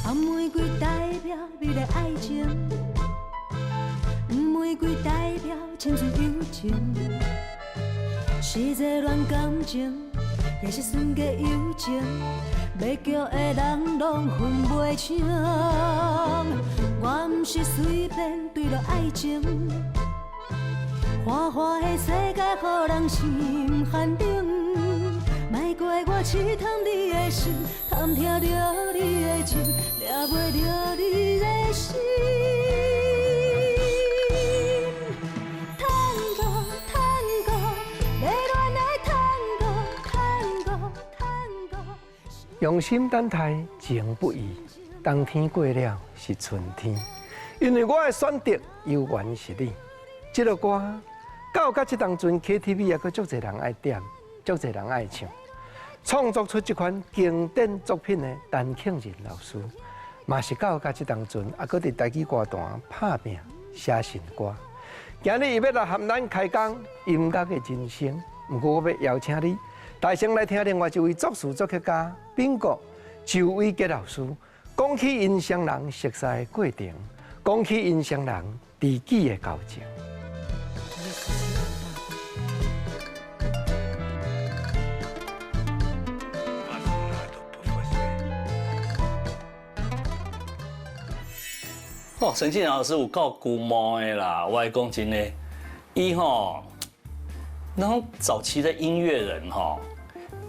红玫瑰代表美丽爱情，黄玫瑰代表清纯友情。是这乱感情，也是纯洁友情。要叫的人拢分袂清。我毋是随便对落爱情，花花的世界，予人心寒冷。莫怪我刺痛你的心，探听着你的情，抓袂着你的心。Tango Tango， 迷恋的 Tango Tango。用心等待，情不移。冬天过了是春天，因为我的选择犹原是你。这个歌到这当阵 KTV 也阁足侪人爱点，足侪人爱唱。创作出这款经典作品的陈庆仁老师，嘛是到这当阵，还阁伫台语歌坛拍拼写新歌。今日伊要来和咱开讲音乐的人生，不过我要邀请你，大声来听另外一位作词作曲家秉国周伟杰老师，讲起因双人熟悉的过程，讲起因双人知己的交情。哦，陈庆仁老师有够古毛的啦！我来讲真的，伊吼，然后早期的音乐人吼，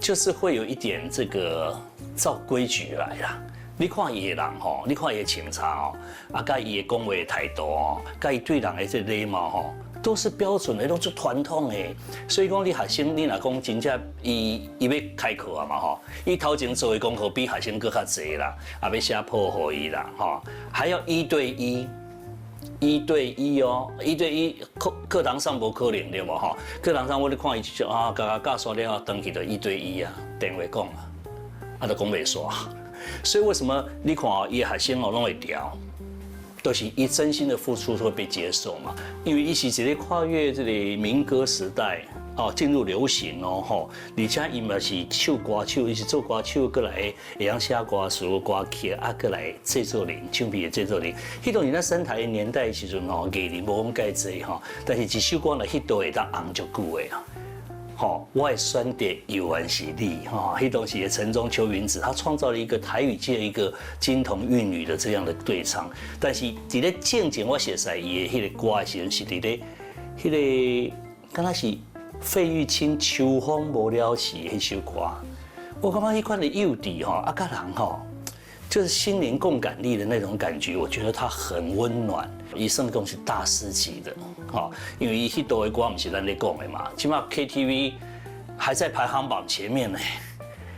就是会有一点这个照规矩来啦。你看伊的人吼，你看伊的情操哦，啊，甲伊的讲话的态度哦，甲伊对人的这礼貌吼，都是标准的，都是传统的。所以讲，你学生你若讲真正伊要开课啊嘛吼，伊头前做的功课比学生更较济啦，也要写破互伊啦吼，还要1对1。1对1哦，1对1课堂上无可能对无吼？课堂上我咧看伊啊，甲教授了后，登去就1对1啊，电话讲啊，都讲袂煞。所以为什么你看哦，伊学生哦拢会调，都是伊真心的付出会被接受嘛？因为伊是一个跨越这个民歌时代哦，进入流行哦吼，而且伊嘛是唱歌手，伊是做歌手过来会晓写歌词、歌曲啊，过来制作人、唱片的制作人。迄当年咱省台的年代时阵吼，艺人无咁介济吼，但是一首歌来迄度会当红足久的啊。吼，我的选择犹原是你哈，迄当时的陈中邱云子，他创造了一个台语界一个金童玉女的这样的对唱。但是伫咧正经我写在伊的迄个歌的时阵，是伫咧迄个敢若是费玉清《秋风无了时》迄首歌，我感觉迄款的幼稚吼，啊，甲人吼，就是心灵共感力的那种感觉，我觉得它很温暖。伊算讲是大师级的，吼，因为伊迄度的歌唔是咱咧讲的嘛，起码 KTV 还在排行榜前面呢。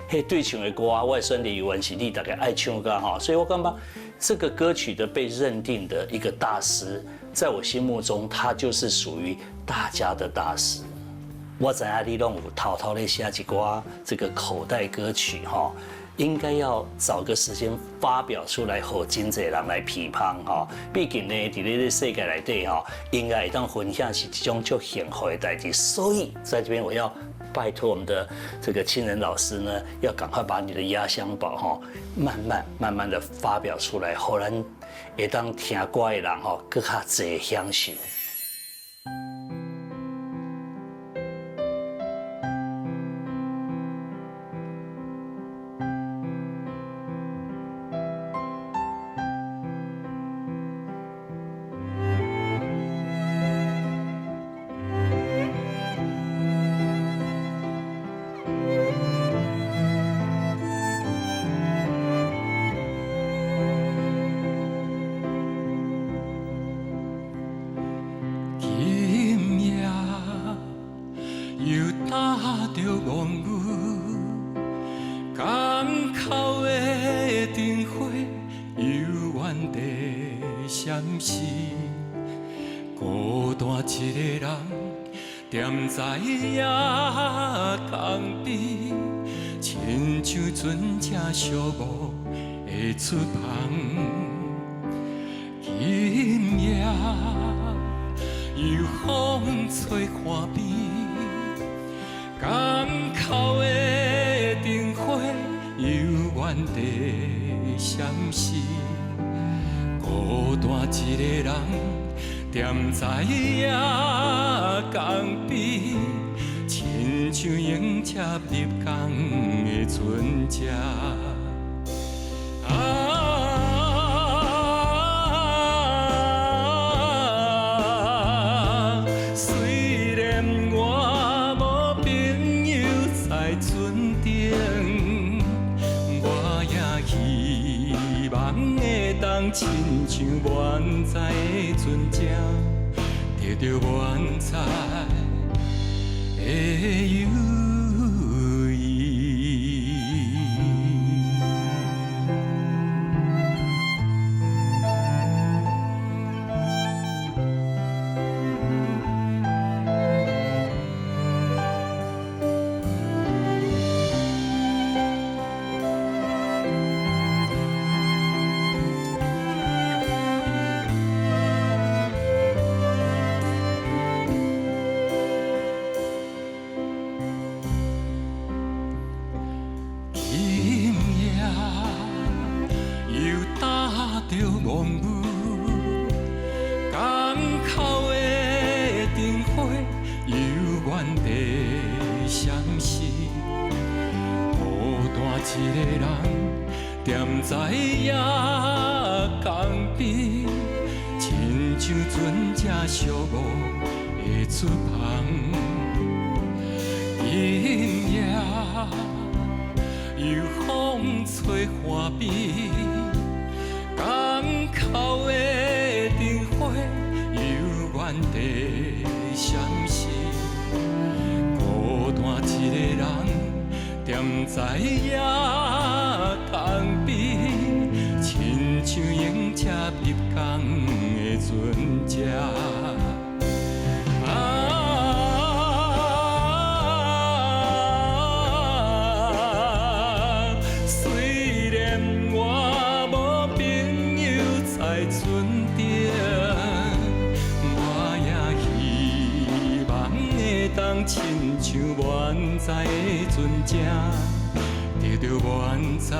迄对唱的歌，我的选择犹原是你，大概爱唱歌哈，所以我感觉这个歌曲的被认定的一个大师，在我心目中，他就是属于大家的大师。我知影你拢有偷偷咧写一歌这个口袋歌曲哈。应该要找个时间发表出来，和真侪人来批判哈。毕竟呢，伫咧世界内底哈，应该会当分享是一种足幸福的代志。所以在这边我要拜托我们的这个庆仁老师呢，要赶快把你的压箱宝哈，慢慢的发表出来，互咱会当听歌的人哈，更较侪享受。孤单一个人，踮在夜空边，亲像船只寂寞的出航。今夜有风吹看边，港口的灯火犹原在闪烁。孤单一个人，踮在夜江边，亲像迎接入江的船只。虽然我无朋友在船顶，我也希望会当亲像满载的船只，得到满载的友谊。今夜又打着浓雾，港口的灯火由原地闪烁。孤单一个人，踮在夜江边，亲像船只寂寞的出航。今夜有风吹花边，港口的灯火由原地闪烁。孤单一个人，踮在夜江边，亲像迎接入江的船只。亲像满载的船只，得到满载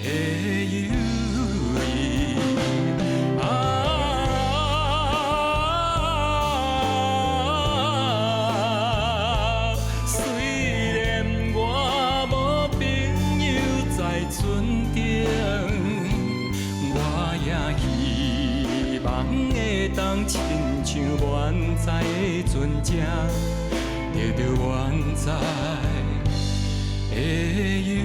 的友谊。虽然我无朋友在船顶，我也希望会当亲像满载的船只，得到满载的友谊。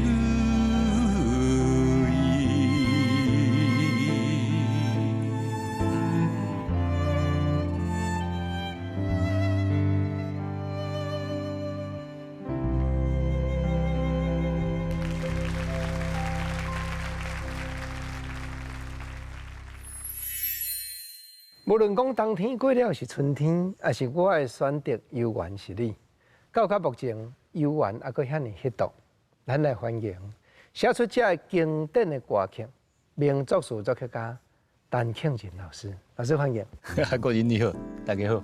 无论讲冬天过了是春天，还是我的选择悠远是你。到目前，悠远还阁遐尼迄度，咱来欢迎写出这经典的歌曲，名作词作曲家陈庆仁老师。老师欢迎。国人你好，大家好。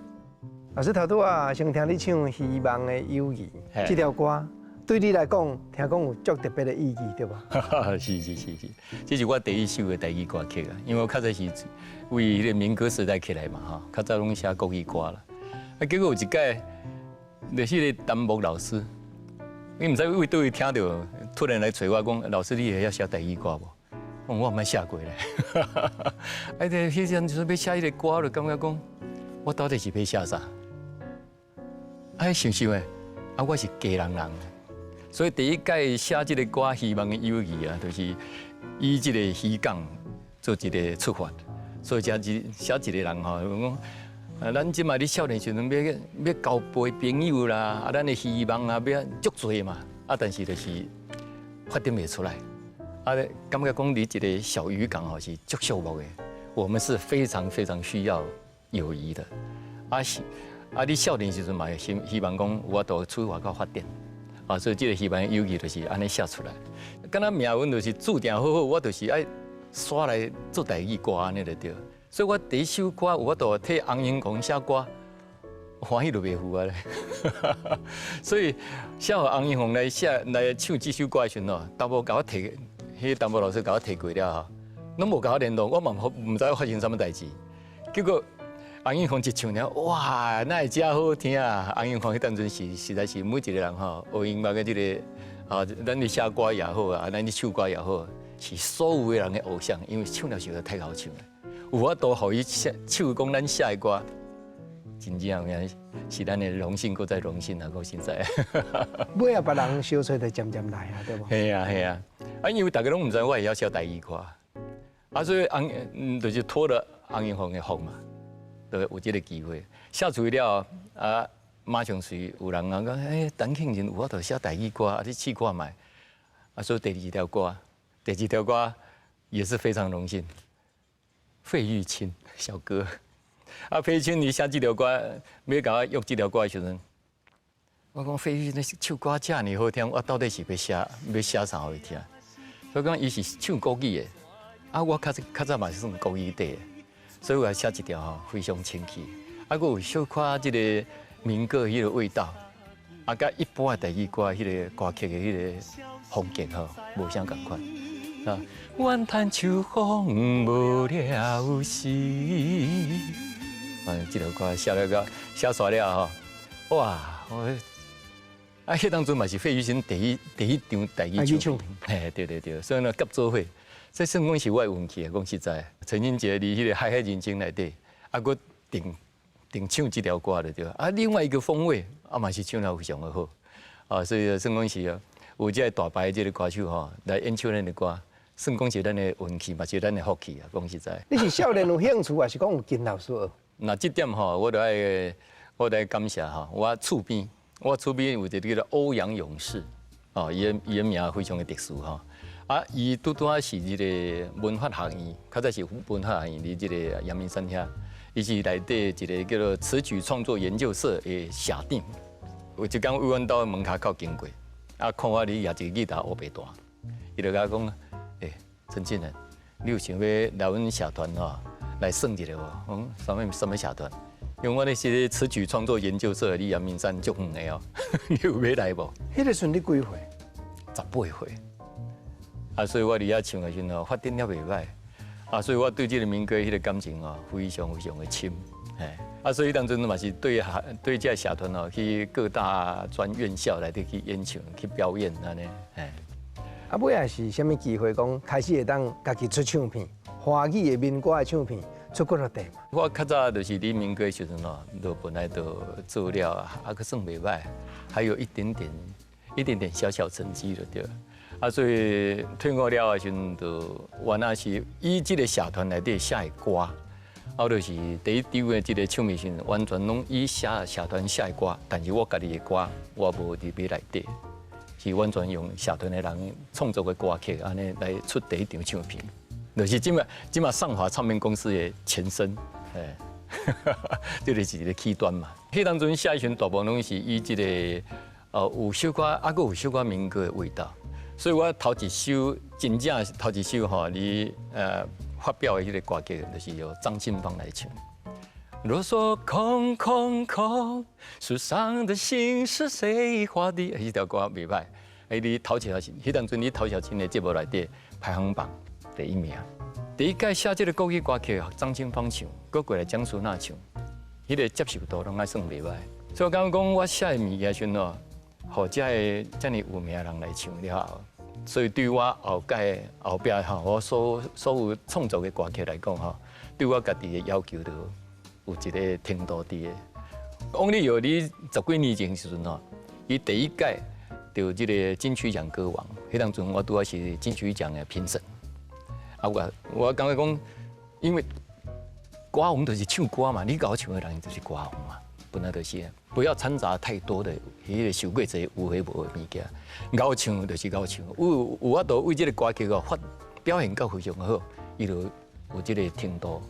老师头拄啊，先听你唱《希望的友谊》这条歌，对你来讲，听讲有足特别的意义，对吧？是，这是我第一首的台语歌曲啊，因为我较早是为迄个民歌时代起来嘛，哈，较早拢写国语歌啦。啊，结果有一届，就是个陈木老师，你唔知为倒位听到，突然来找我讲，老师你会晓写台语歌无？我唔捌写过咧。啊，这迄阵就是要写迄个歌，我就感觉讲，我到底是要写啥？啊，想想诶，啊，我是家人。所以第一届写这个歌《希望的友谊》啊，就是以这个渔港做一个出发。所以写一个人吼，讲咱即卖伫少年时阵要交陪朋友啦，啊，咱的希望啊，要足多嘛，啊，但是就是发展袂出来，啊，感觉讲你一个小渔港吼是足寂寞的，我们是非常非常需要友谊的，你少年时阵嘛希望讲我都出外口发展。啊，所以这个希望友谊就是安尼写出来。敢若命运就是注定好好，我就是爱刷来做台语歌安尼就对。所以我第一首歌，我都替洪英公写歌，欢喜就袂赴啊咧。所以写互洪英公来唱这首歌的时阵哦，大部甲我提迄个淡薄老师甲我提过了吼，拢无甲我联络，我嘛唔知发生什么代志。结果洪英凤一唱了，哇，那会真好听啊！洪英凤迄当阵实在是每一个人吼，学音乐嘅这个啊，咱咧写歌也好啊，咱咧唱歌也好，是所有的人的偶像，因为唱了实在太好唱了。有法度互伊唱讲咱写的歌，真正有影是咱的荣幸，搁再荣幸啊！到现在。尾啊，别人小吹就渐渐来啊，对无？系啊系啊，因为大家拢唔知我会晓写台语歌，所以就是托了洪英凤的福嘛，就有这个机会写出了马上随有人讲，陈庆仁有法度写台语歌，你试看卖。所以第二条歌也是非常荣幸。费玉清小哥，费玉清你写这条歌，要甲我约这条歌的时阵，我讲费玉清唱歌这么好听，我到底是要写啥好听？所以讲伊是唱国语的，我较早嘛是算国语底的，所以我写一条吼非常清气，还有小可这个民歌迄个味道，甲一般的台语歌迄个歌曲的迄个风格吼，无啥共款。愿叹秋风无了时。这条歌写煞了吼，哇！迄当阵嘛是费玉清第一张台语唱片，嘿，对，所以呢合作伙，这算讲是我的运气啊。讲实在，陈英杰伫迄个《海海人生》内底，佮定唱这条歌就对。另外一个风味，嘛是唱了非常的好，所以算讲是有这大牌这个歌手吼来演唱咱的歌。算讲是咱的运气，嘛是咱的福气啊！讲实在，你是少年有兴趣，还是讲有跟老师学？那这点吼，我来感谢哈，我厝边有一个叫做欧阳勇士，伊的名非常的特殊哈。伊拄啊是这个文化学院，较早是文化学院伫这个阳明山遐，伊是内底一个叫做词曲创作研究社的社长。有一天为阮兜门口经过，看我哩举一个吉他黑白大，伊就甲我讲。陈庆仁，你有想要来阮社团来算一下无？什么社团？因为我咧是词曲创作研究社，离阳明山足远的你有要来无？迄个阵你几岁？18岁。所以我伫遐唱的时候发展了袂歹。所以我对这个民歌迄个感情非常的深。所以当阵嘛是对这个社团去各大专院校内底去演唱、去表演安尼。尾也是虾米机会讲开始会当家己出唱片，华语的民歌的唱片出过落地嘛？我较早就是伫民歌的时阵就本来就做了，可算袂歹，还有一点点小成绩就对。所以退伍了的时阵，就原来是以这个社团内底写的歌，就是第一张的这个唱片时，完全拢以社团写的歌，但是我家己的歌我无伫边内底。是完全用社团的人创作的歌曲，安尼来出第一张唱片，就是今嘛上华唱片公司的前身，这就是一个起端嘛。迄当阵写一群大部分拢是以这个有小可还有小可民歌的味道，所以我头一首真正头一首你发表的迄个歌曲，就是由张清芳来唱。若说空空空，树上的心是谁画的？迄条歌袂歹。你头一条是，迄当阵你头一条新的节目内底排行榜第1名。第一届写这个国语歌曲，张清芳唱，搁过来蒋淑娜唱，迄个接受度拢还算袂歹。所以我感觉讲我写的物件时阵互这个这么有名的人来唱了后，所以对我后壁我所有创作的歌曲来讲对我家己的要求都有一个程度伫的。王力友你10几年前时阵伊第一届得这个金曲奖歌王，迄当阵我拄好是金曲奖的评审。我感觉讲，因为歌王就是唱歌嘛，你甲我唱的人就是歌王嘛，本来就是，不要掺杂太多的迄个受过者有诶无诶物件。甲我唱就是甲我唱，有法度为这个歌曲表现到非常好，伊就有这个程度。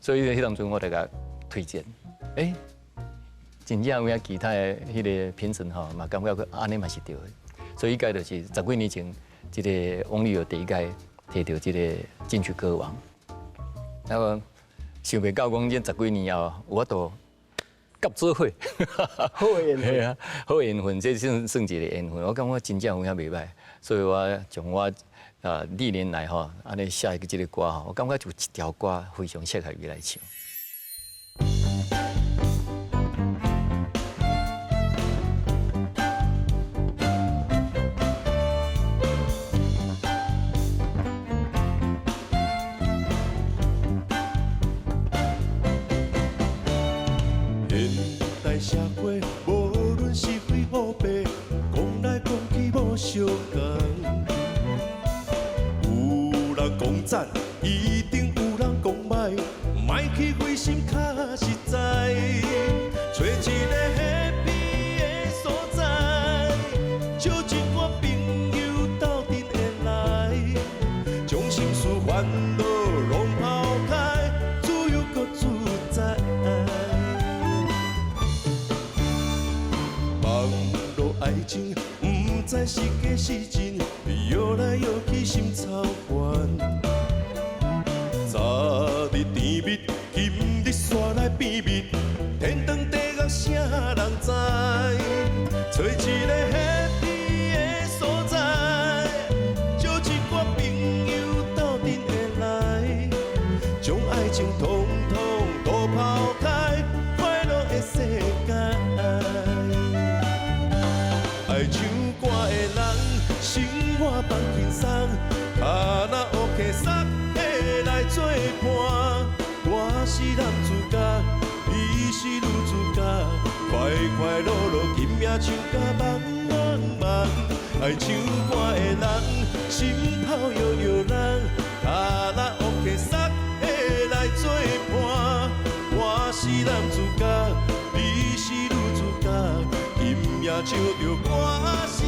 所以迄当阵我就甲推荐，真正有影其他的迄个评审嘛感觉安尼嘛是对的。所以伊届就是10几年前，这个王力友第一届摕到这个金曲歌王。那么想袂到讲，这10几年后有法度合作伙，好缘分，好缘分，这算一个缘分。我感觉真正有影袂歹，所以我从我历年来吼，安尼写的这个歌吼，我感觉就一条歌非常适合伊来唱。现代社会，无论是非黑白，讲来讲去无相共。有人讲赞，一定有人讲歹，莫去灰心较实在。找一个 happy 的所在，招一寡朋友斗阵会来，将心事烦恼拢抛开，自由搁自在。网络爱情，不知是假是真，摇来摇去心操烦。昨日甜蜜，今日煞来变蜜，天长地久啥人知？找一个 happy 的所在，招一寡朋友斗阵会来，将爱情统统都抛开，快乐的世界。爱唱歌的人，生活放轻松，卡拉 OK 撒下来做伴。我是男主角，你是女主角，快快乐乐，今夜唱甲茫茫茫。爱唱歌的人，心头摇摇人，卡拉 OK 撒下来做伴。我是男主角，你是女主角。今夜唱着歌声，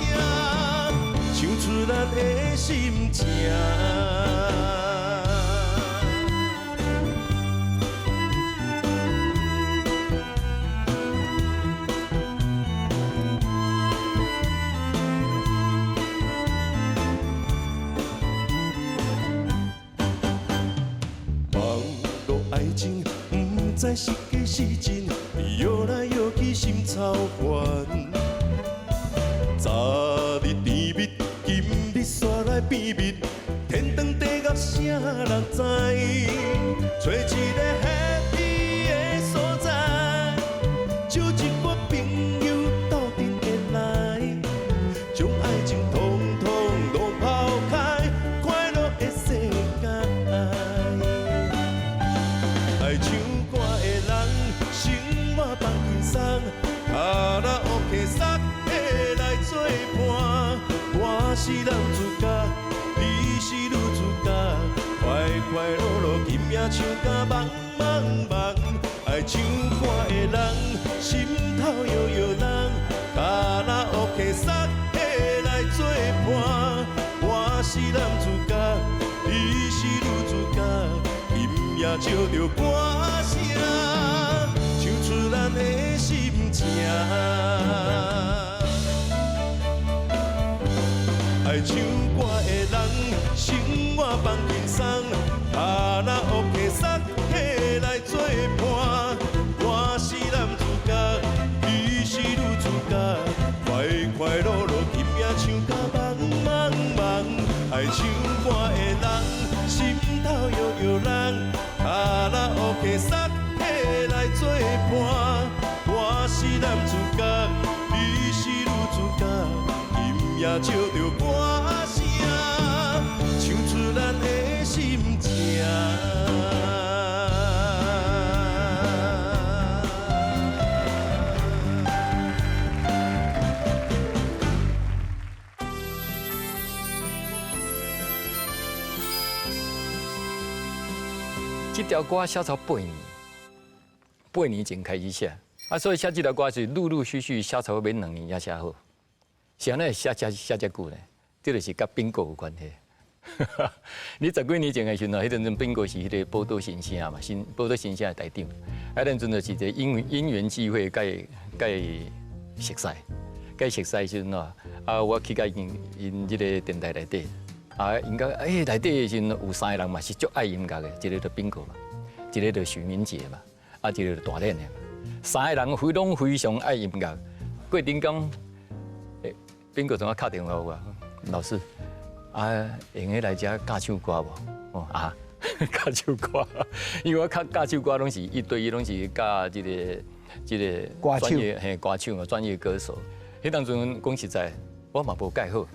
唱出咱的心情。网络爱情，不知是假是真，摇来摇去心操烦。昨日甜蜜，今日煞来变蜜，天长地久啥人知？找一个 happy 的所在，招一寡朋友斗阵会来，将爱情统统都抛开，快乐的世界。爱唱歌的人，生活放轻松，卡拉 OK 撒下来做伴。我是男主角，你是女主角，快快乐乐，今夜唱甲茫茫茫。爱唱歌的人，心头摇摇人，卡拉 OK 撒下来做伴。我是男主角，你是女主角。今夜唱着歌声，唱出咱的心情。爱唱歌的人，生活放轻松，卡拉 OK 撒下来做伴。我是男主角，你是女主角，快快乐乐，今夜唱甲茫茫茫。爱唱歌的人，心头摇摇人，卡拉 OK 撒下来做伴。我是男主角，你是女主角，今夜唱着歌声，唱出咱的心情。这条歌写到8年前开始写，所以写这条歌是陆陆续续写到免2年才写好。是安尼写这久呢？这就是甲bingo有关系。你10几年前的时候，迄阵bingo是迄个报道新声嘛，报道新声的台长。迄阵就是一个因缘机会，甲伊熟悉，甲伊熟悉时阵我去甲因这个电台内底，因讲内底的时阵有3个人嘛是足爱音乐的，一个就bingo嘛，一个就许明杰嘛，一个就大练的嘛。3个人拢非常爱音乐。过程中，bingo总要敲电话我，老师。用迄来遮教唱歌无？教唱歌，因为我教唱歌拢是一对一，拢是教这个专业歌手啊，专业歌手。迄当阵讲实在，我嘛无教好，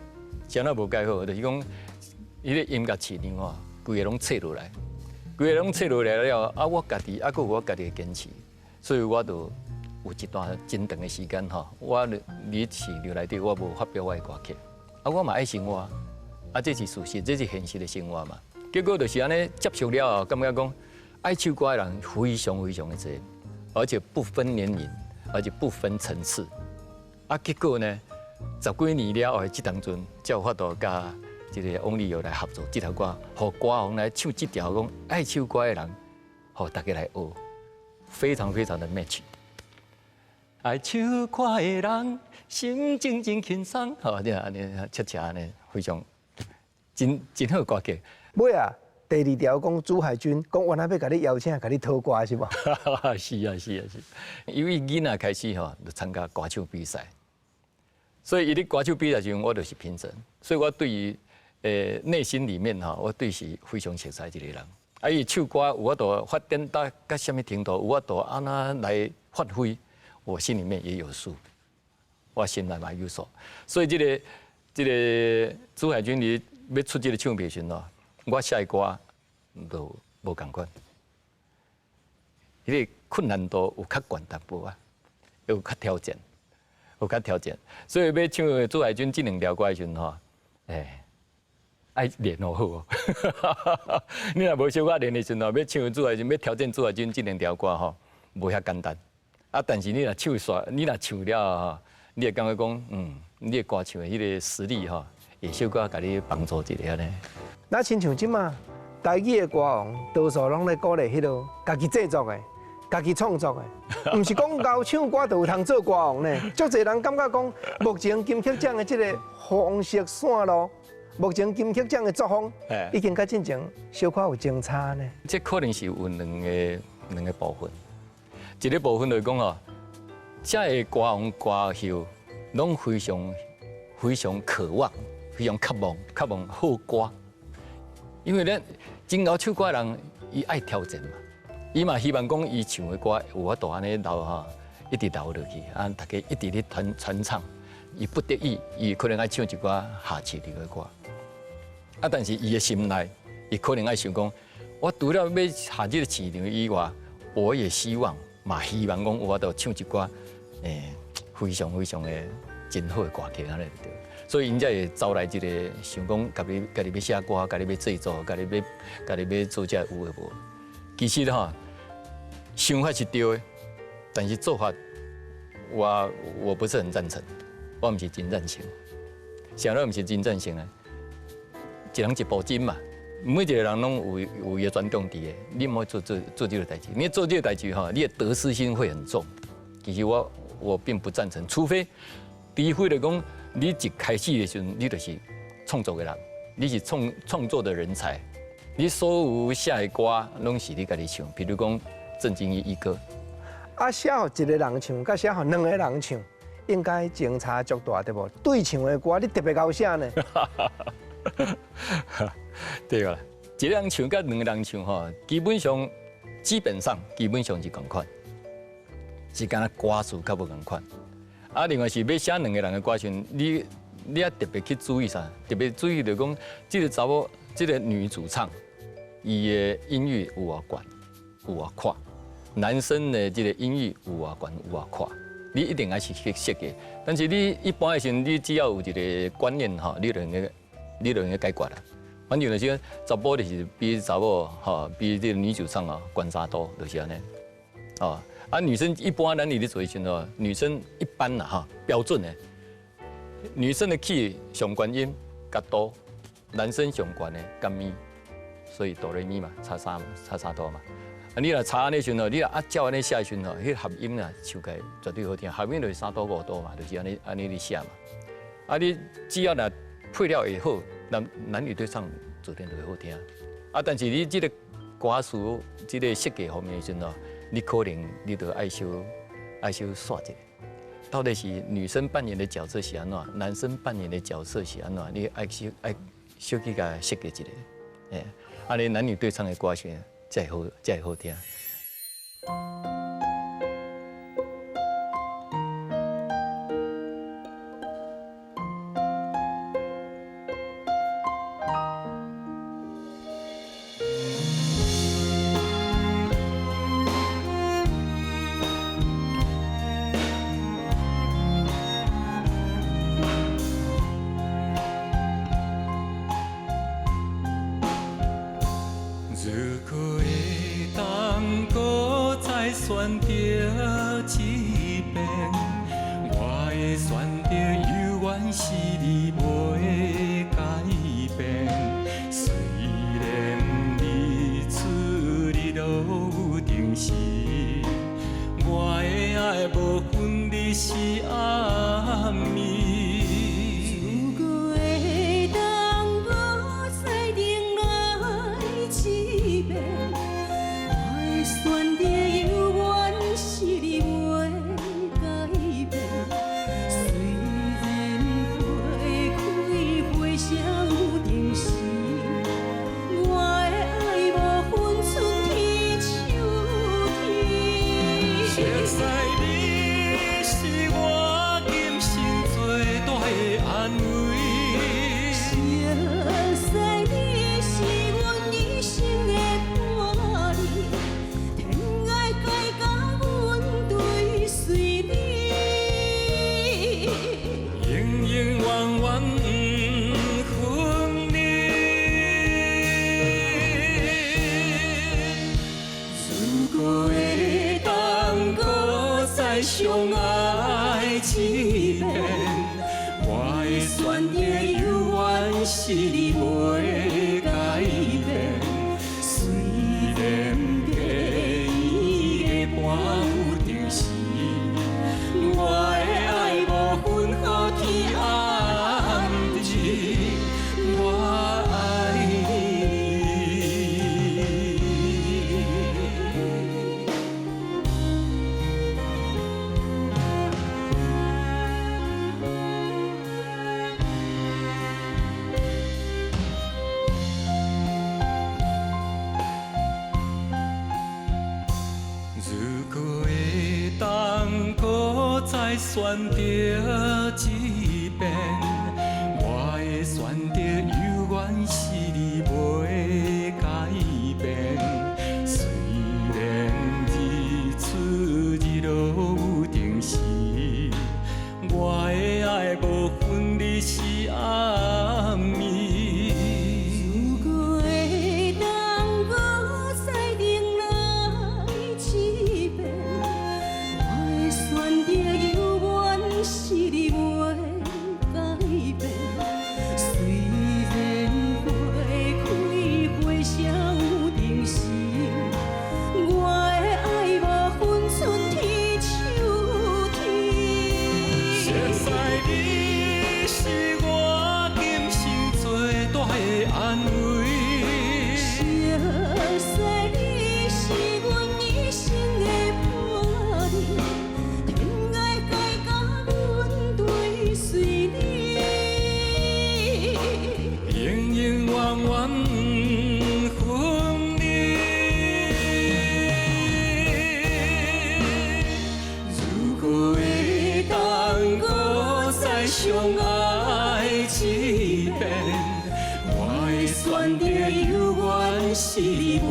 啥都无教好，就是讲，迄个音乐市场哦，规个拢切落来，了，我家己还佫有我家己的坚持，所以我就有一段真长的时间吼，我你市场内底我无发表我的歌曲，我嘛爱生活，这是事实，这是现实的生活嘛。结果就是安尼接受了后，感觉讲爱唱歌的人非常的多，而且不分年龄，而且不分层次。结果呢，10几年了后，这当阵才有法度甲这个王力友来合作这条歌，和歌王来唱这条讲爱唱歌的人，和大家来学，非常非常的 match。爱唱歌的人，心情真轻松，你安尼恰恰呢，非常真好歌曲。尾啊，第2条讲朱海军讲原来要甲你邀请，甲你讨歌是无？是啊，因为囡仔开始吼，就参加歌唱比赛，所以伊咧歌唱比赛时阵，我就是评审，所以我对于内心里面哈，我对是非常熟悉一个人。伊唱歌有法度发展到什么程度，有法度安那来发挥，我心里面也有数，我心内嘛有数。所以这个朱海军你要出这个唱片时咯。我写的歌都无共款，迄个困难度有较悬淡薄啊，有较挑战，所以要唱朱海军这2条歌的时阵吼，爱练好好哦。你若无小可练的时阵吼，要唱朱海军，要挑战朱海军这2条歌吼，无遐简单。但是你若唱煞，你若唱了吼，你会感觉讲，你的歌唱的迄个实力吼，会小可甲你帮助一下呢。那亲像即马台语的歌王，多数拢咧鼓励迄落家己制作的、家己创作的，唔是讲教唱歌就有通做歌王呢。足侪人感觉讲，目前金曲奖的即个方式线路，目前金曲奖的作风，已经甲进前小可有争差呢。这可能是有两个部分，一个部分就是讲吼，这个歌王歌后拢非常渴望、非常渴望好歌。因为咱真会唱歌的人，伊爱挑战嘛，伊嘛希望讲伊唱的歌有法度安尼留哈，一直留落去，大家一直咧传唱。伊不得已，伊可能爱唱一寡下市流的歌。但是伊的心内，伊可能爱想讲，我除了要下这个市场以外，我也希望讲有法度唱一寡非常的真好的歌曲安尼对。所以，因才会招来一个想讲，家己要写歌，家己要制作，家己要做这有诶无？其实哈，想法是对的，但是做法我不是很赞成，我唔是真赞成。啥都唔是真赞成啊！一人一步进嘛，每一个人拢有伊个专长伫诶，你唔好做这个代志，你做这个代志哈，你的得失心会很重。其实我并不赞成，除非就讲。你一开始的时候，你就是创作的人，你是创作的人才，你所有写的歌拢是你家己唱，比如讲郑经一歌。写互一个人唱，甲写互2个人唱，应该争差足大，对无？对唱的歌你特别够写呢。对啦，一个人唱甲2个人唱吼，基本上是同款，是敢若歌词较无同款。另外是要写2个人的歌曲，你要特别去注意啥？特别注意就讲，这个查某，这个女主唱，伊的音域有偌悬，有偌宽；男生的这个音域有偌悬，有偌宽。你一定要是去设计。但是你一般的时候，你只要有一个观念吼，你就能够解决啦。反正就是查甫就是比查某吼，比这个女主唱悬3度，就是安尼。女生一般咱伫做时阵女生一般啦哈，标准的，女生的 key 上悬音较多，男生上悬的较咪，所以哆来咪嘛，差3度嘛。你若差安尼时阵你若照安尼写时阵迄个合音啊，唱起来绝对好听。合音就是3度5度嘛，就是安尼写嘛。你只要若配料会好，男女对唱自然就会好听。但是你这个歌词、这个设计方面时阵你可能你就爱修刷一下，到底是女生扮演的角色是安怎，男生扮演的角色是安怎，你爱小去甲设计一个，安尼男女对唱的歌曲才会好听。如果会当搁再选择一遍，我会选择永远是你袂改变。虽然日出日落有定时，我的爱无分日是暗暝。相爱一遍，我会选择永远是你袂改变。虽然地伊的半有定时，我的爱无分好天暗日，我爱你。再选择一遍，我会选择永远是你袂改变。虽然日出日落有定时，我的爱无分日是暗暝。相爱一遍，我会选择永远是你袂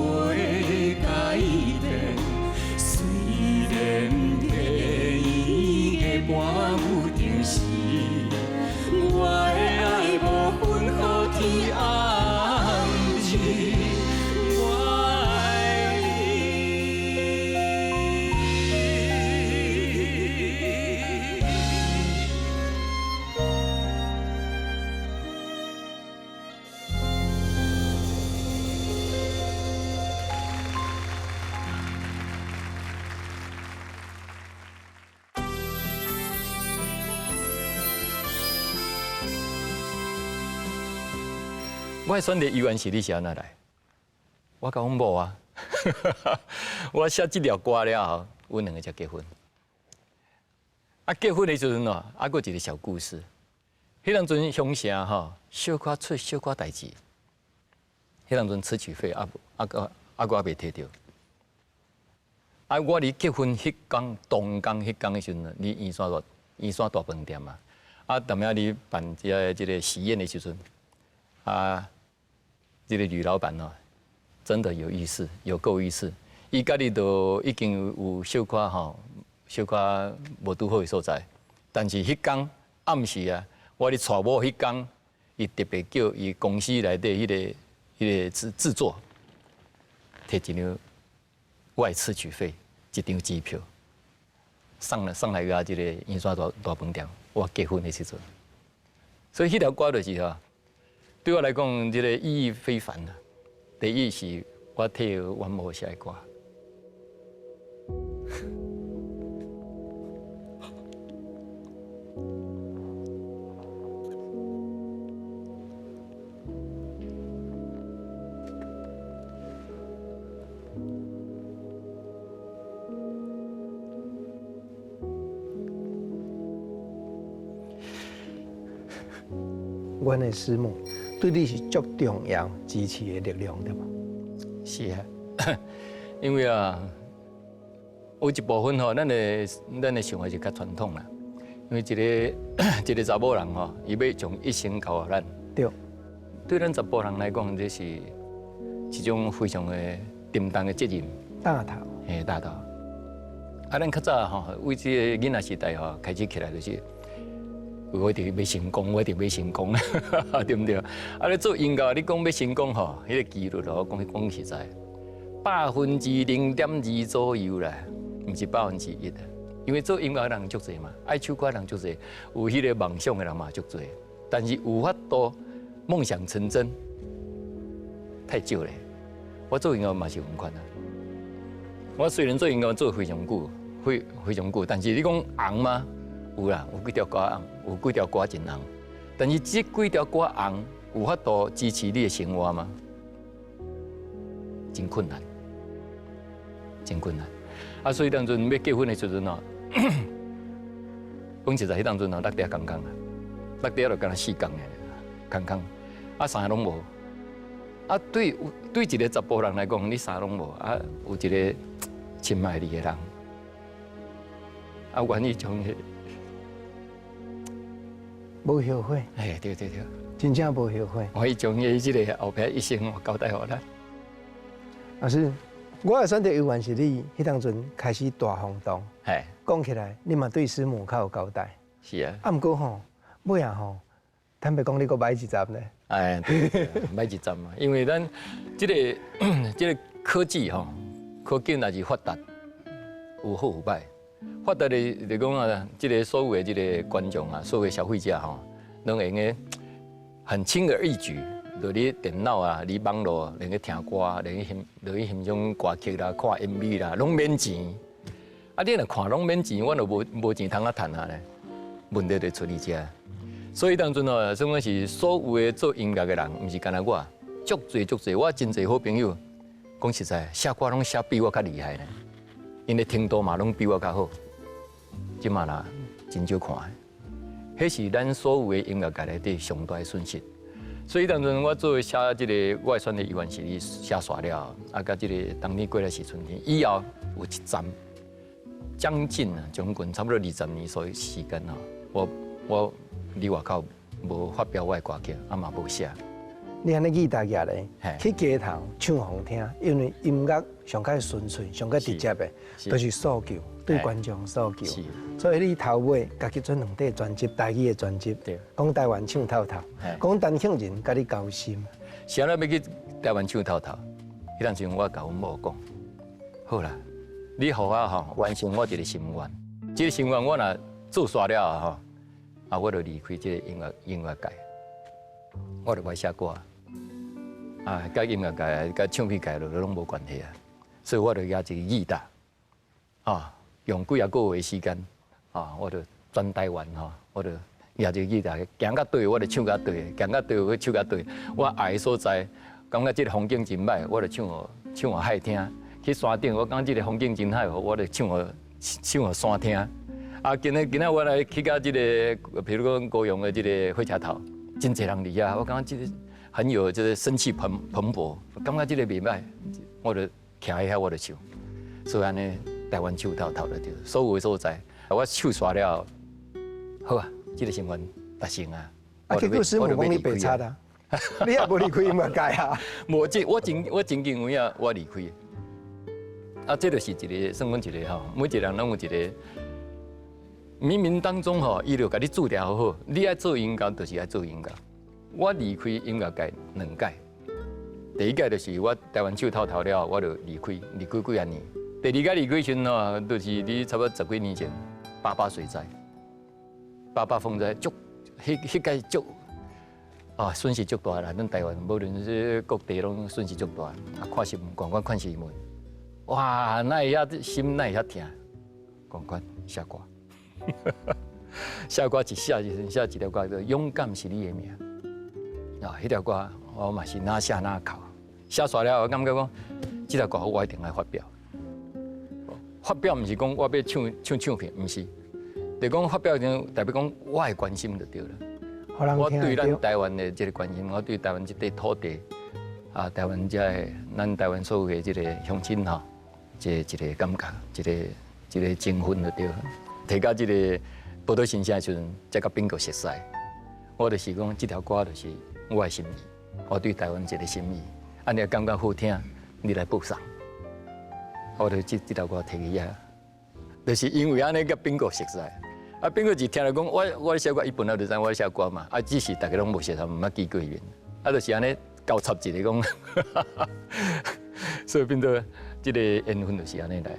改变。虽然地伊的半有定时，我的爱无分好天暗日。我选择永远是你是安怎来？我甲阮某啊，我写这条歌了后，阮两个才结婚。啊，结婚的时阵哦，还佫一个小故事。迄当阵乡城吼，小可出小可代志，迄当阵出去费我未摕到。啊，我离结婚迄天同工迄天的时阵，离圆山大饭店嘛，啊，踮遐哩办即个喜宴的时阵，啊，这个吕老板哦，真的有意思，有够意思。伊家己都已经有小可吼，小可无拄好的所在，但是迄天暗时啊，我咧带某迄天，伊特别叫伊公司内底迄个制作，摕一张我的次曲费，一张机票，送来个即个圆山大饭店，我结婚的时阵，所以迄条歌就是吼，对我来讲，即个意义非凡啊。第一是我替阮某写的歌。阮的师母对你是足重要支持的力量，对无？是啊，因为啊，有一部分吼，咱的想法是较传统啦。因为一个查某人吼，伊要将一生交予咱，对，对咱查甫人来讲，这是一种非常的沉重的责任。大头，嘿，大头。啊，咱较早吼，为这个囡仔时代吼，开始起来就是。我一定要成功，我一定要成功，对不对？啊，你做音乐，你讲要成功吼，迄个几率咯，讲实在，0.2%左右啦，唔是1%的。因为做音乐的人足侪嘛，爱唱歌的人足侪，有迄个梦想的人嘛足侪，但是有法度梦想成真，太少咧。我做音乐嘛是咁款啊。我虽然做音乐做非常久，非常久，但是你讲红吗？有啦，有几条歌红，有几条歌真红，但是这几条歌红有法度支持你的生活吗？真困难，真困难。啊，所以当阵要结婚的时阵哦，讲实在，迄当阵哦，6点刚刚啊，6点就干了4天的，刚刚，啊啥拢无。啊，对一个查甫人来讲，你啥拢无，啊有一个深爱你的人，啊愿意将迄。无后悔，哎，对，真正无后悔。我会将伊即个后壁一生交代互咱。老师，我的选择永远是你迄当阵开始大风动。哎，讲起来，你嘛对师母较有交代。是啊。啊，毋过吼，尾啊吼，坦白讲，你阁买一集呢？哎，买一站嘛，因为咱即个科技吼，科技若是发达，有好有歹。发达的就讲啊，这个所有的这个观众啊，所有的消费者吼，拢会用很轻而易举，就你电脑啊，你网络，连去听歌，连去欣赏歌曲啦，看 MV 啦，拢免钱。啊，你若看拢免钱，我就无钱通啊赚啊咧，问题就出伫遮。所以当阵哦，算讲是所有的做音乐的人，毋是干那我，足侪，我真侪好朋友，讲实在，写歌拢写比我较厉害咧。因的程度嘛，拢比我较好，即嘛啦，真少看的。迄是咱所有的音乐界内底上大的损失。所以当阵我做写即个我选的语言是你写煞了，啊，甲即个当年过来是春天，以后有一站，将近啊，将近差不多20年所以时间哦，我离外口无发表我的歌曲，啊嘛无写。你安尼记大家咧，去街头唱好听，因为音乐上较纯粹、上较直接的，就是诉求，对观众诉求。所以你头尾家己做2块专辑，台语的专辑，讲台湾唱透透，讲陈庆仁甲你交心。是安尼要去台湾唱透透，迄阵时我甲阮某讲，好啦，你互我吼完成我一个心愿，这个心愿我若做煞了吼，啊我就离开这个音乐界，我就爱写歌。啊，甲音乐界、甲唱片界拢无关系啊，所以我就举一个义大，啊，用几啊个月的时间，啊，我就全台湾吼，我就举一个义大，行到对我就唱到对，行到对我唱到对，我爱的所在，感觉这个风景真歹，我就唱海听，去山顶我感觉这个风景真好，我就唱山听，啊，今仔我来去到这个，比如讲高雄的这个火车头，真侪人嚟啊！我感觉这个很有这个生气蓬勃，感觉这个袂歹，我就徛喺遐我就唱，所以安尼台湾手头头就对，所有的所在，我手刷了，好啊，这个新闻达成啊！结果师母讲你白差啦，你也无离开音乐界啊？无这我真认为啊，我离开。啊，这就是一个算讲一个吼，每一个人拢有一个冥冥当中吼，伊就甲你注定好好，你爱做音乐就是爱做音乐。我离开音乐界2届，第一届就是我台湾手头头了，我就离开几啊年。第二届离开时吼，就是你差不多10几年前，88水灾，88风灾，迄届足啊损失足大啦，咱台湾无论是各地拢损失足大，啊看新闻，光看新闻，哇，那会遐心那会遐疼，光写歌，写歌一写一条歌叫《勇敢是你的命》，啊，迄条歌我嘛是哪写哪哭，写煞了，我感觉讲，这条歌我一定要发表。发表毋是讲我要唱片，毋是，就讲发表就代表讲我的关心就对了。我对咱台湾的这个关心，我对台湾这块土地啊，台湾咱台湾所有的这个乡亲吼，一个感觉，一个情分就对了。提到这个报道新声的时阵，才甲bingo熟悉。我就是讲，这条歌就是我的心意，我对台湾这个心意，安尼感觉好听，你来补上。我就这条歌提起啊，就是因为安尼甲bingo熟悉。啊，bingo是听了讲，我写歌，伊本来就知我写歌嘛，啊，只是大家拢无熟悉，毋捌记过面，啊，就是安尼交插一个讲，所以变做这个缘分就是安尼来。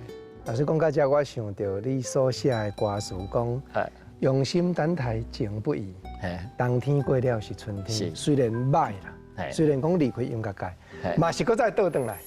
老师讲到这，我想到你所写的歌词讲，用心等待情不移，冬天过了是春天。虽然歹啦，虽然讲离开音乐界，嘛是搁再倒转来。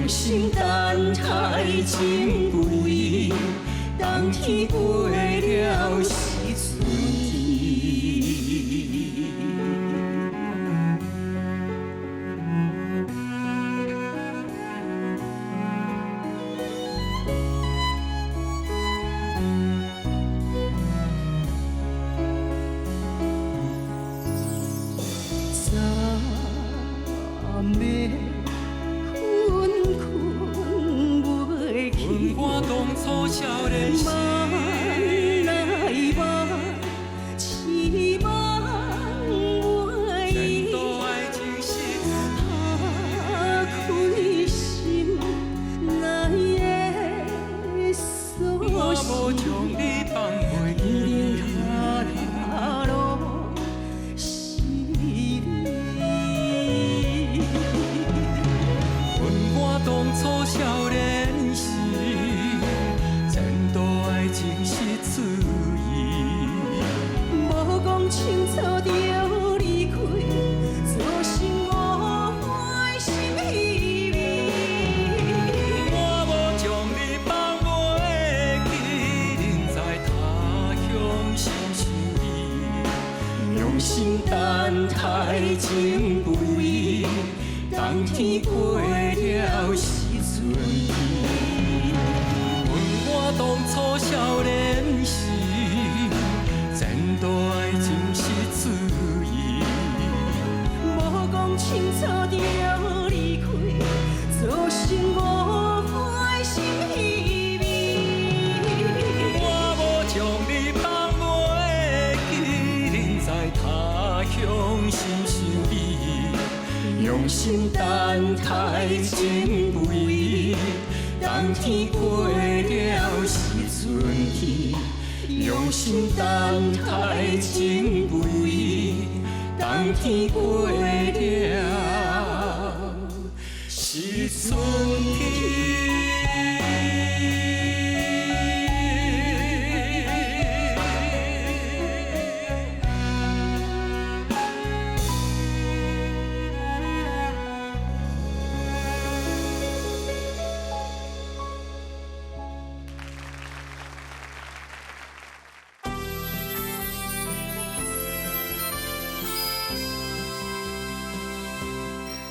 心等待情不移，当天过了是春天。暂别。我当初少年时，望来望，期望袂情不移，当天过了时阵天，问我当初少年时，前度爱情是自由，无讲清楚就离开，造成误会心稀微。我无将你放袂记，人在他乡心相依，用心等待情不移，当天过了时阵天，用心等待情不移，当天过了时阵天。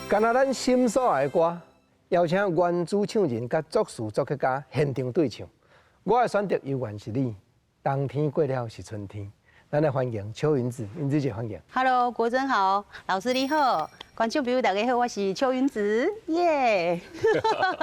干那咱心所爱的歌，邀请原主唱人甲作词作曲家现场对唱。我的选择永远是你，冬天过了是春天。咱来欢迎邱云子，云子姐欢迎。Hello， 国珍好，老师你好，观众朋友大家好，我是邱云子，耶、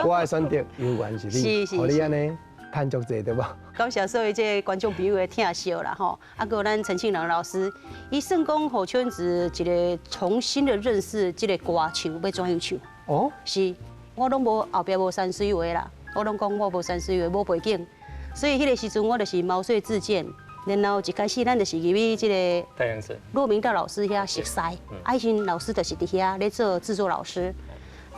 我的选择永远是你，互你安尼赚足济对无？感谢所有这观众朋友的听惜啦吼，啊，还有咱陈庆良老师，伊算讲互邱云子一个重新的认识这个歌唱要怎样唱。哦，是，我拢无后壁无山水画啦，我拢讲我无山水画，无背景，所以迄个时阵我就是毛遂自荐。然后一开始咱就是入去这个太阳神骆明道老师遐熟悉，啊，以前老师就是伫遐咧做制作老师。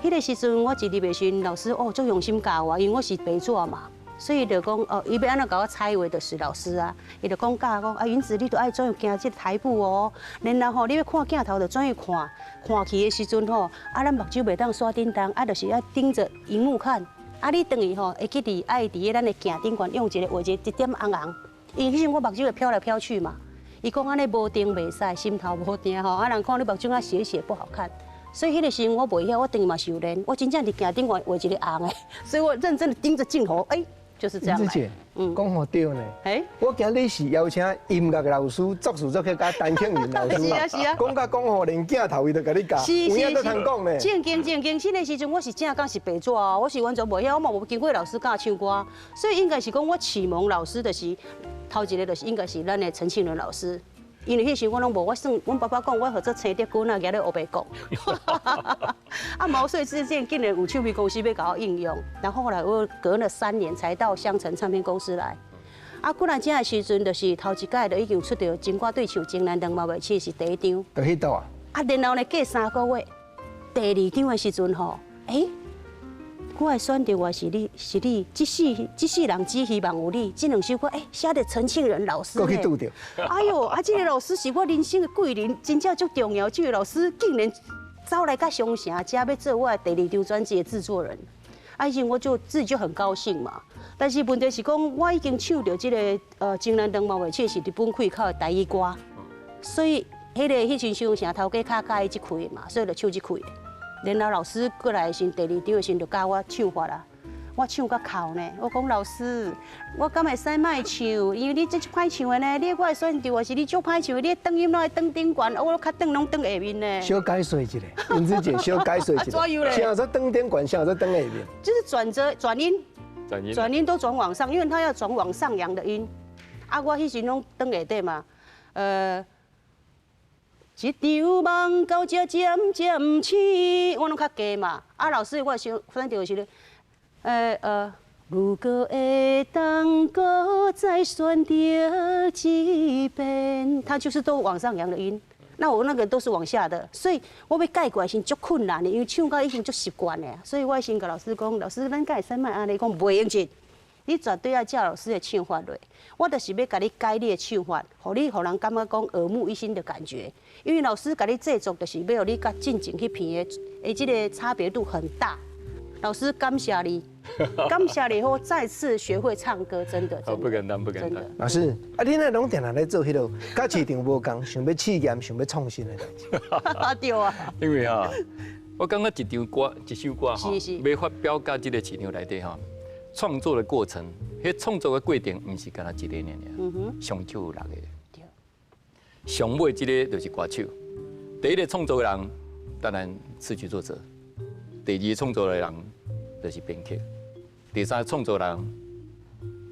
迄个时阵我一入的时阵，老师哦足用心教我，因为我是白纸嘛，所以就讲哦，伊要安怎甲我采画，就是老师啊，伊就讲教讲啊，云子你都爱怎样行这个台步哦，然后吼你要看镜头就怎样看，看去的时阵吼，啊咱目睭袂当刷叮当，啊就是要盯着荧幕看，啊你等于吼会记伫爱伫个咱的镜顶悬用一个画一点红红。因为迄阵我目睭会飘来飘去嘛，伊讲安尼无定袂使，心头无定吼，啊人看你目睭啊斜斜不好看，所以迄个时阵我袂晓，我等于嘛是有练，我真正伫镜顶画一个红的，所以我认真的盯着镜头，就是这样来。云子姐，讲好对呢。哎，我今日是邀请音乐老师、作词作曲家陈庆云老师嘛，是啊，讲甲讲好，连镜头伊都甲你教，有影都通讲呢。正经，迄个时阵我是正讲是白纸啊，我是完全袂晓，我嘛无经过老师教唱歌，所以应该是讲我启蒙老师就是头一个就是应该是咱的陈庆伦老师。因为迄时我拢无，我算阮爸爸讲，我合作青蝶棍啊，举咧黑白讲。啊，毛遂自荐，竟然有唱片公司要搞我应用，然后后来我隔了3年才到香城唱片公司来。啊，过来这的时阵，就是头一届就已经出到金歌对唱《情难长》嘛，袂起是第1张。就迄度啊。啊，然后呢，过3个月，第2张的时阵吼，我的选择是你，这世人只希望有你。这2首歌，写的陈庆仁老师过去拄着。哎呦，啊，这个老师是我人生的贵人，真正足重要。这个老师竟然走来到商城，遮要做我的第2张专辑的制作人。啊，以前我就自己就很高兴嘛。但是问题是讲，我已经唱到这个情难长嘛袂起是日本开口的台语歌，所以迄阵商城头家较介意这开的嘛，所以就唱这开的。然后老师过来的时，第2张的时就教我唱法啦。我唱到哭呢，我讲老师，我敢会使卖唱？因为你这歹唱的呢，你我的选择是你足歹唱，你灯音拢爱灯顶悬，我较灯拢灯下面呢。小解说一下，云子姐小解说一下。怎样嘞？像说灯顶悬，像说灯下面。就是转音都转往上，因为它要转往上扬的音。啊，我迄时拢灯下底嘛，一场梦到这渐渐醒，我拢较低嘛。啊，老师，我选择是如果会当搁再选择一遍，它就是都往上扬的音。那我那个都是往下的，所以我要改过来是足困难的，因为唱歌已经足习惯了，所以我先甲老师讲，老师，咱敢会使卖安尼讲袂用劲，你绝对要照老师的唱法来。我就是要甲你改你的唱法，互人感觉讲耳目一新的感觉。因为老师甲你制作，就是要你甲进前迄片的，这个差别度很大。老师感谢你，感谢你后再次学会唱歌，真的。不简单，不简单。老师，你那拢定定咧做迄落，甲市场无共，想要试验，想要创新的代志。对啊。因为我感觉一首歌是要发表到这个市场内底创作的过程，迄创作的过程，唔是干那一个尔，上少有6个。上尾这个就是歌手，第一个创作的人当然词曲作者，第二创作的人就是编曲，第三创作人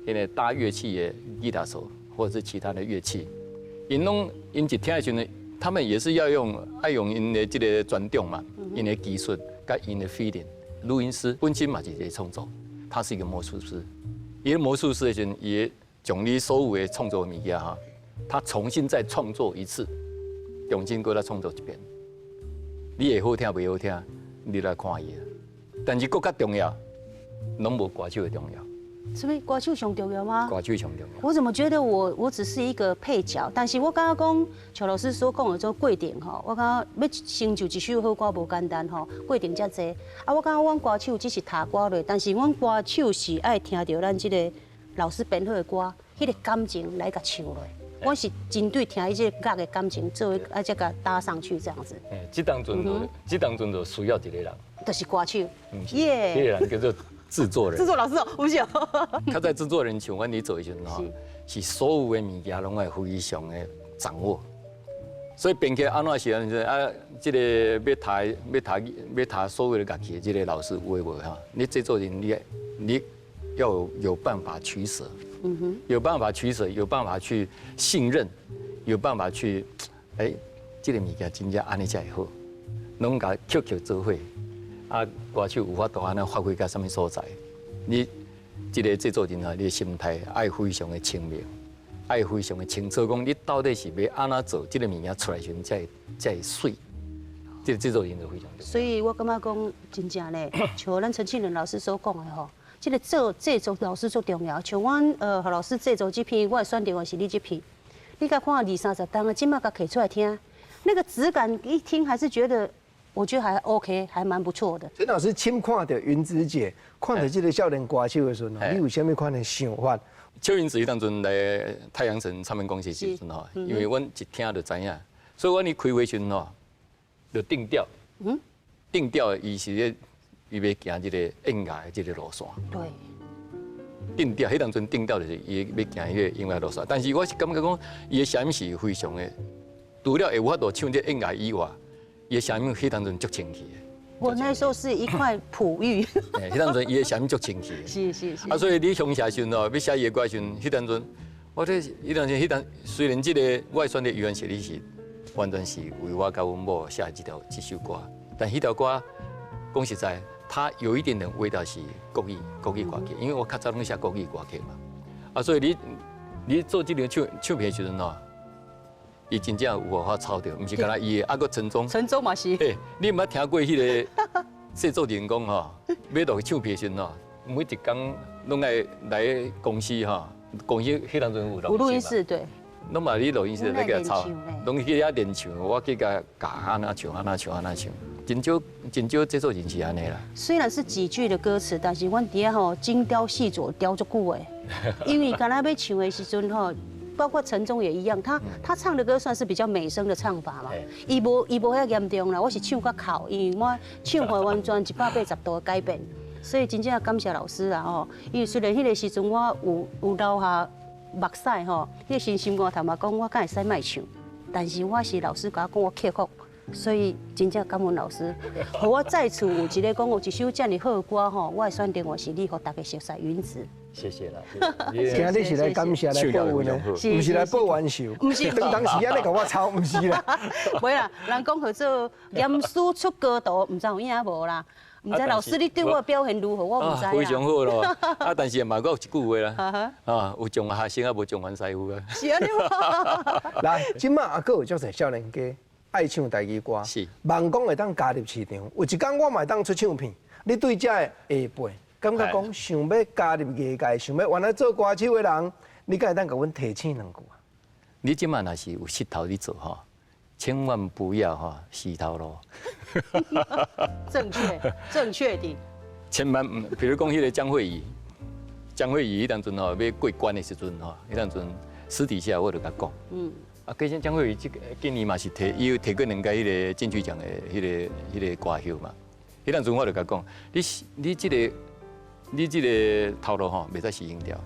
因为搭乐器的吉他手或者是其他的乐器，因一听的时候，他们也是要爱用因的这个专长嘛，因的技术跟因的 feeling。录音师本身嘛是一个创作，他是一个魔术师，伊个魔术师的时候，也将你所有的创作的物件他重新再创作一次，重新搁来创作一遍。你会好听袂好听，你来看伊。但是更较重要，拢无歌手的重要。所以歌手上重要吗？歌手上重要。我怎么觉得我只是一个配角？但是我刚刚讲邱老师所讲的这个过程我感觉要成就一首好歌无简单过程遮济。我感觉阮歌手只是弹歌类，但是阮歌手是爱听到咱这个老师编好的歌，迄个感情来甲唱落。我是针对听伊这个乐的感情，做再甲搭上去这样子。这当阵就需要一个人，就是歌手。耶，这个人叫做制作人。制作老师不是。他在制作人像阮伫做的时阵是所有的物件拢会非常的掌握。所以编曲安怎是这个要弹所有的乐器，这个老师有诶无你制作人你要有办法取舍。有办法取舍，有办法去信任，有办法去，这个物件真正安尼才会好，拢甲曲做伙，歌手有法度安尼发挥到什么所在？你这个制作人你的心态爱非常的清明，爱非常的清楚，讲你到底是要安怎做，这个物件出来时才会水。这个制作人就非常重要。所以我感觉讲真正咧，像咱陈庆仁老师所讲的这个制作老师最重要，像阮何老师制作这篇，我会选定的是你这篇。你甲看20-30档的，今麦甲摕出来听，那个质感一听还是觉得，我觉得还 OK， 还蛮不错的。陈老师，请看到云子姐，看到这个少年歌手的时候，你有啥物款的想法？邱云子伊当阵来太阳城唱片公司时阵因为阮一听就知影，所以阮一开会时阵就定调，定调伊是咧。伊要行这个音乐的这个路线，对，定调，迄当阵定调就是伊要行迄个音乐路线。但是我是感觉讲，伊的声音是非常的，除了会有法度唱这音乐以外，伊的声音迄当阵足清气的。我那时候是一块璞玉。迄当阵伊的声音足清气的。是。所以你乡下时阵要写伊的歌时阵，迄当阵，我这迄当虽然这个我选的语言写的是完全是为我甲阮某写这首歌，但迄条歌讲实在。它有一点点味道是国语歌曲，因为我较早拢写国语歌曲嘛，所以你做这条唱片的时阵伊真正有法抄到，唔是干那伊个陈忠嘛是。你毋捌听过迄个制作人讲要录唱片的时阵每一工拢来公司公司迄当阵有录音室对。拢嘛你录音室来甲抄，拢去遐练唱，我去甲安那唱。真少制作人是安尼啦。虽然是几句的歌词，但是阮底下精雕细琢雕足久诶。因为刚才要唱的时阵包括陈忠也一样，他唱的歌算是比较美声的唱法嘛。伊无遐严重啦，我是唱较口，因为我唱法完全180度的改变。所以真正感谢老师啦因为虽然迄个时阵我有留下目屎迄个心肝头嘛讲我敢会使卖唱，但是我是老师甲我讲我克服。所以真正感恩老师，互我再次有一个讲有一首这么好的歌我会选定我是你，互大家熟悉云子。谢谢啦。今日是来感谢来报恩的，不是来报冤仇。不是。当时安尼甲我抄，不是啦。袂啦，人讲合做严肃出高度，唔知有影无啦。唔知老师你对我的表现如何，我唔知啦。非常好咯，但是嘛，有一句话啦，有中学生无中完师傅啊。是安尼吗？来，今麦还有足侪少年家。爱唱台语歌，望讲会当加入市场。有一天我嘛当出唱片，你对这下辈感觉讲想要加入业界，想要原来做歌手的人，你敢会当甲阮提醒两句啊？你即摆若是有势头你做千万不要死头路。正确的。千万唔，比如讲迄个江惠仪，迄当阵吼要过关的时阵吼，迄当阵私底下我就甲讲，啊，其实江惠仪今年嘛是伊有摕过2届迄个金曲奖的迄个歌后嘛，迄当阵我就甲讲，你这个头路吼袂使死硬掉，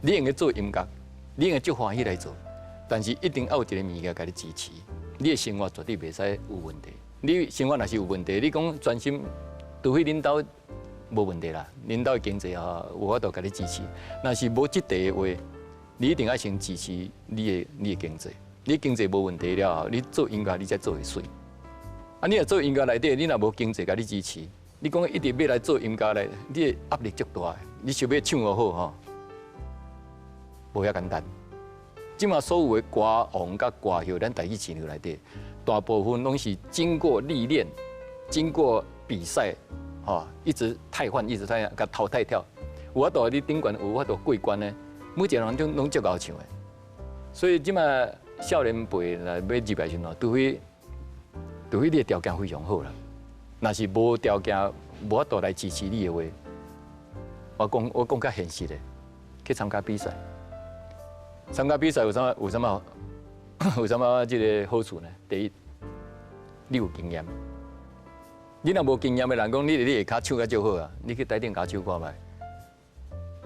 你应该做音乐，你应该足欢喜来做，但是一定要有一个物件甲你支持，你的生活绝对袂使有问题。你生活若是有问题，你讲专心，除非领导无问题啦，领导的经济吼有法度甲你支持。若是无即地的话，你一定要先支持你的经济。你经济无问题了后，你做音乐你才做会水。啊，你若做音乐内底，你若无经济甲你支持，你讲一直要来做音乐咧，你的压力足大的。你想要唱好吼，无遐简单。即马所有的歌王甲歌后，咱台语市场内底，大部分拢是经过历练、经过比赛，吼，一直汰换，甲淘汰掉。有法度你顶悬，有法度过关呢，每一个人拢足够唱的。所以即马少年辈来要入来时候，除非你的条件非常好啦。若是无条件、无法度来支持你的话，我讲较现实的，去参加比赛。参加比赛有啥这个好处呢？第一，你有经验。你若无经验的人讲，你下骹唱甲足好啊，你去台顶甲唱看卖。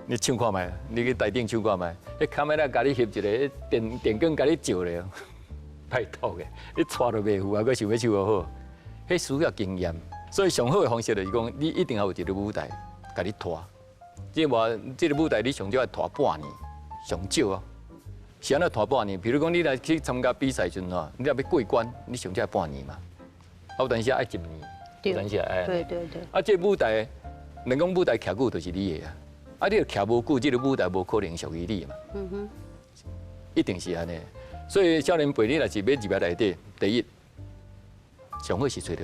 你唱看卖，你去台顶唱看卖。迄卡麦拉甲你翕一个电光甲你照咧，拜托嘅，你带都袂赴啊，佮想要唱好，迄需要经验。所以上好的方式就是讲，你一定要有一个舞台，甲你拖。这个舞台你上少要拖半年，上少啊。是安怎拖半年？比如讲，你来去参加比赛阵吼，你若要过关，你上少半年嘛。啊，有当时爱1年，有当时爱。对。啊，这舞台，人讲舞台徛久就是你的啊。啊，你若徛无久，这个舞台无可能属于你嘛。一定是安尼。所以少年辈你若是要入来内底，第一，上好是找到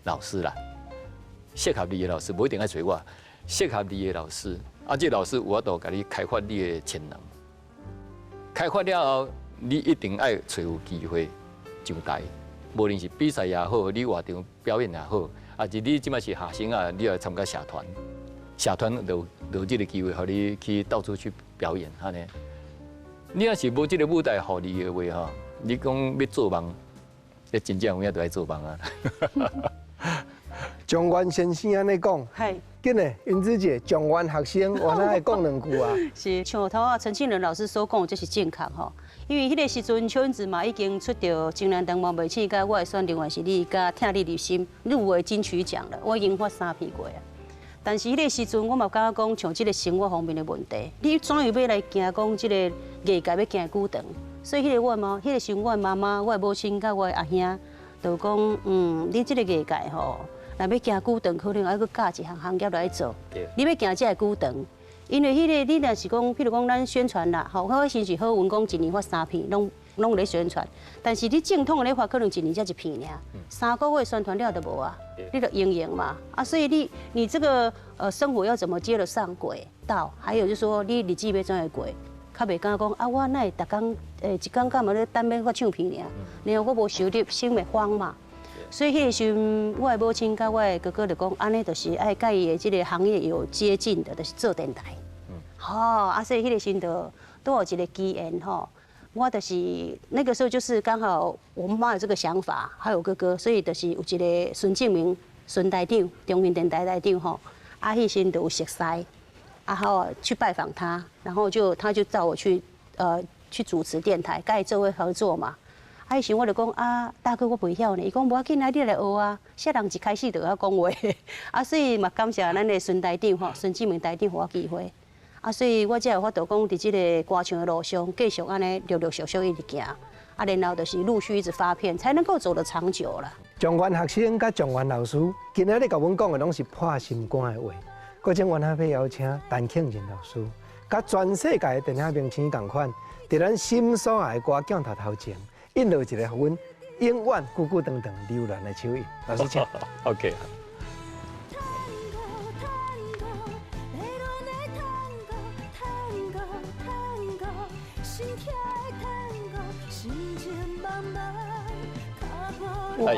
老师啦，适合你的老师，不一定爱找我，适合你的老师。啊，这老师有法度甲你开发你的潜能。开发了后，你一定爱找有机会上台，无论是比赛也好，你活动表演也好，啊，是你即摆是学生啊，你要参加社团，社团有这个机会，互你去到处去表演，安尼。你要是无这个舞台互你的话吼，你讲要做梦，你真正有影都爱做梦啊。状元先生安尼讲，紧嘞，云子姐，状元学生，我哪会讲2句啊？是像头啊，陈庆仁老师所讲，这是正确吼。因为迄个时阵，邱英子嘛已经出到情人当毛未起，甲我的选另外是你，甲听你入心入围金曲奖了，我已经发3篇过啊。但是迄个时阵，我嘛感觉讲，像这个生活方面的问题，你怎样要来行讲这个艺界要行久长？所以迄个我嘛，迄个时阵我的妈妈、我的母亲甲我的阿兄，就讲，你这个艺界吼。若要行久长，可能还要教一项行业来做。你要行这个久长，因为迄个你若是讲，譬如讲咱宣传啦，吼，我先是好运讲一年发3篇，拢有咧宣传。但是你正统的咧发，可能一年才1篇尔，3个月宣传了都无啊，你就营业嘛。啊，所以你这个生活要怎么接得上轨道？还有就是说，你日子要怎样过？较袂敢讲啊，我哪会逐工一工干嘛咧等要发唱片尔？然后我无收入，心会慌嘛。所以迄个时阵，我的母亲甲我的哥哥就讲，安尼就是爱甲伊的这个行业有接近的，就是做电台。所以迄个时阵都有一个机缘吼，我就是那个时候就是刚好我妈有这个想法，还有哥哥，所以就是有一个孙敬明孙台长，中原电台台长吼，迄时就有熟悉，好去拜访他，然后他就找我去主持电台，甲伊做伙合作嘛。迄时我就讲啊，大哥我袂晓呢，伊讲无要紧，你来学啊。小人一开始就要讲话，所以嘛感谢咱的孙台长吼，孙志明台长给我机会，所以我才有法度讲伫这个歌唱的路上继续安尼陆陆续续一直行，然后就是陆续一直发片，才能够走得长久啦。状元学生甲状元老师，今仔日甲阮讲的拢是破心肝的话。我请阮遐要邀请陈庆仁老师，甲全世界的电影明星同款，伫咱心所爱的歌镜头前。印落一个，互阮永远久久长长流传的手印。老师请。OK。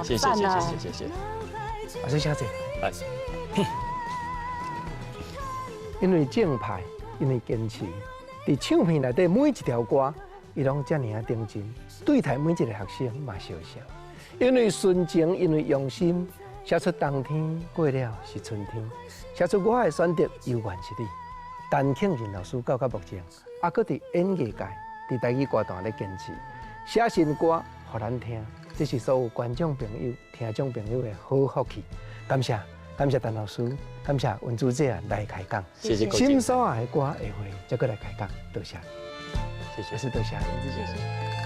谢谢。老师谢谢。来。因为正派，因为坚持，伫唱片内底每一条歌，伊拢遮尔啊认真，对待每一个学生嘛笑笑。因为纯情，因为用心，写出冬天过了是春天，写出我的选择犹原是你。陈庆仁老师到目前，还搁伫演艺界、伫台语歌坛咧坚持，写新歌互咱听，这是所有观众朋友、听众朋友的好福气。感谢陈老师，感谢文珠姐来开讲，谢谢各位心所爱的歌下回再过来开讲，多谢，谢谢。也是多谢。谢谢。